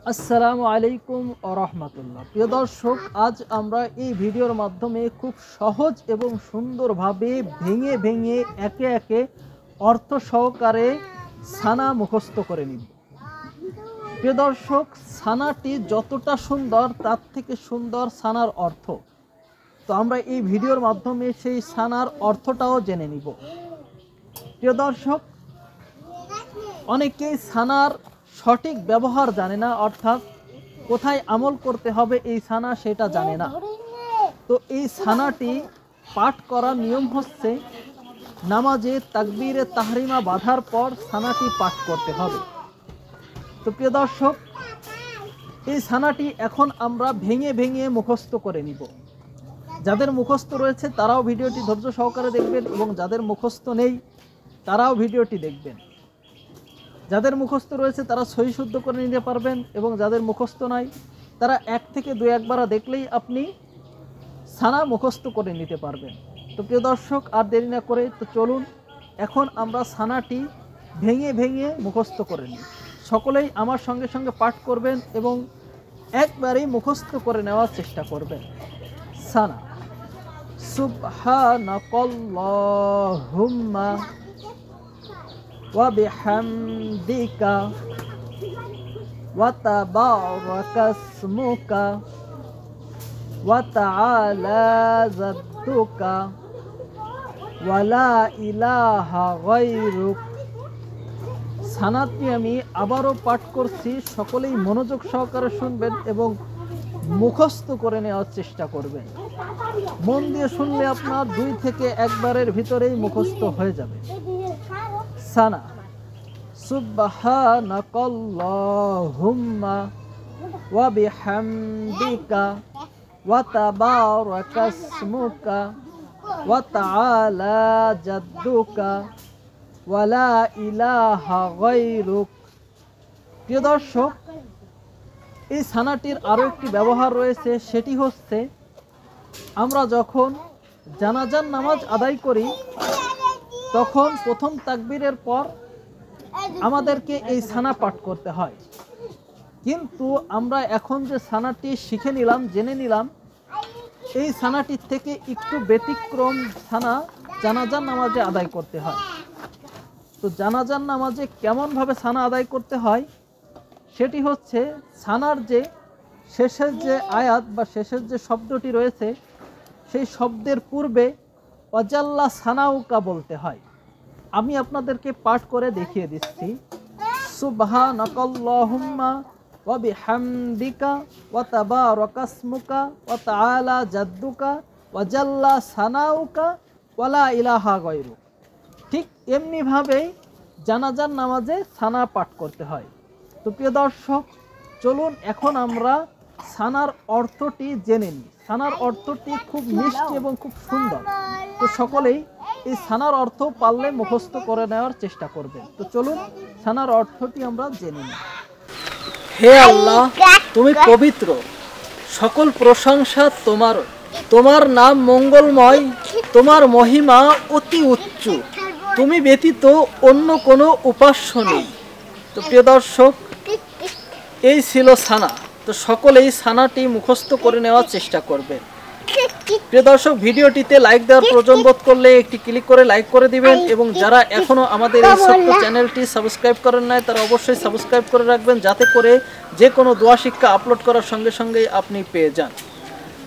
আসসালামু আলাইকুম ওয়া রাহমাতুল্লাহ। প্রিয় দর্শক, আজ আমরা এই ভিডিওর মাধ্যমে খুব সহজ এবং সুন্দরভাবে ভেঙে ভেঙে একে একে অর্থ সহকারে ছানা মুখস্থ করে নিব। প্রিয় দর্শক, ছানাটি যতটা সুন্দর তার থেকে সুন্দর ছানার অর্থ। তো আমরা এই ভিডিওর মাধ্যমে সেই ছানার অর্থটাও জেনে নিব। প্রিয় দর্শক, অনেকেই ছানার সঠিক ব্যবহার জানে না, অর্থাৎ কোথায় আমল করতে হবে এই ছানা সেটা জানে না। তো এই ছানাটি পাঠ করার নিয়ম হচ্ছে, নামাজে তাকবীরে তাহরিমা বাঁধার পর ছানাটি পাঠ করতে হবে। তো প্রিয় দর্শক, এই ছানাটি এখন আমরা ভেঙে ভেঙে মুখস্থ করে নিব। যাদের মুখস্থ রয়েছে তারাও ভিডিওটি ধৈর্য সহকারে দেখবেন, এবং যাদের মুখস্থ নেই তারাও ভিডিওটি দেখবেন। যাদের মুখস্থ রয়েছে তারা সহি শুদ্ধ করে নিতে পারবেন, এবং যাদের মুখস্থ নাই তারা 1 থেকে 2 বার দেখলেই আপনি ছানা মুখস্থ করে নিতে পারবেন। তো প্রিয় দর্শক, আর দেরি না করে তো চলুন এখন আমরা ছানাটি ভেঙে ভেঙে মুখস্থ করে নিই। সকলেই আমার সঙ্গে সঙ্গে পাঠ করবেন এবং একবারেই মুখস্থ করে নেওয়ার চেষ্টা করবেন। ছানা: সুবহানাকাল্লাহুম্মা ওয়া বিহামদিকা ওয়া তাবারাকাসমুকা ওয়া তাআলা জাদ্দুকা ওয়া লা ইলাহা গায়রুক। ছানাটি আমি আবারও পাঠ করছি, সকলেই মনোযোগ সহকারে শুনবেন এবং মুখস্থ করে নেওয়ার চেষ্টা করবেন। মন দিয়ে শুনলে আপনার 2 থেকে 1 বারের ভিতরেই মুখস্থ হয়ে যাবে। ছানা: সুবহানাকাল্লাহুম্মা ওয়া বিহামদিকা ওয়া তাবারাকাসমুকা ওয়া তাআলা জাদ্দুকা ওয়া লা ইলাহা গায়রুক। প্রিয় দর্শক, এই ছানাটির আরও একটি ব্যবহার রয়েছে, সেটি হচ্ছে আমরা যখন জানাজার নামাজ আদায় করি তখন প্রথম তাকবীরের পর আমাদেরকে এই ছানা পাঠ করতে হয়। কিন্তু আমরা এখন যে ছানাটি শিখে নিলাম, জেনে নিলাম, এই ছানাটির থেকে একটু ব্যতিক্রম ছানা জানাজার নামাজে আদায় করতে হয়। তো জানাজার নামাজে কেমনভাবে ছানা আদায় করতে হয় সেটি হচ্ছে, ছানার যে শেষের যে আয়াত বা শেষের যে শব্দটি রয়েছে সেই শব্দের পূর্বে ওয়াজাল্লা সানাউকা বলতে হয়। আমি আপনাদেরকে পাঠ করে দেখিয়ে দিচ্ছি। সুবহানাকাল্লাহুম্মা ওয়া বিহামদিকা ওয়া তাবারাকাসমুকা ওয়া তাআলা জাদ্দুকা ওয়াজাল্লা সানাউকা ওয়া লা ইলাহা গায়রুক। ঠিক এমনিভাবেই জানাজার নামাজে ছানা পাঠ করতে হয়। তো প্রিয় দর্শক, চলুন এখন আমরা ছানার অর্থটি জেনে নিই। ছানার অর্থটি খুব মিষ্টি এবং খুব সুন্দর। তো সকলেই এই ছানার অর্থ পারলে মুখস্থ করে নেওয়ার চেষ্টা করবেন। তো চলুন ছানার অর্থটি আমরা জেনে নিই। হে আল্লাহ, তুমি পবিত্র, সকল প্রশংসা তোমার, তোমার নাম মঙ্গলময়, তোমার মহিমা অতি উচ্চ, তুমি ব্যতীত অন্য কোনো উপাস্য নেই। তো প্রিয় দর্শক, এই ছিল ছানা। তো সকলেই ছানাটি মুখস্থ করে নেওয়ার চেষ্টা করবেন। প্রিয় দর্শক, ভিডিওটিতে লাইক দেওয়ার প্রয়োজন বোধ করলে একটি ক্লিক করে লাইক করে দিবেন, এবং যারা এখনো আমাদের এই ছোট্ট চ্যানেলটি সাবস্ক্রাইব করেন নাই তারা অবশ্যই সাবস্ক্রাইব করে রাখবেন, যাতে করে যে কোনো দোয়া শিক্ষা আপলোড করার সঙ্গে সঙ্গেই আপনি পেয়ে যান।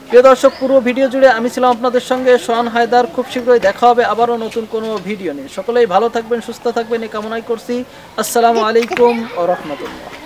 প্রিয় দর্শক, পুরো ভিডিও জুড়ে আমি ছিলাম আপনাদের সঙ্গে সোহান হায়দার। খুব শীঘ্রই দেখা হবে আবারও নতুন কোনো ভিডিও নিয়ে। সকলেই ভালো থাকবেন, সুস্থ থাকবেন এই কামনাই করছি। আসসালামু আলাইকুম ওয়া রাহমাতুল্লাহ।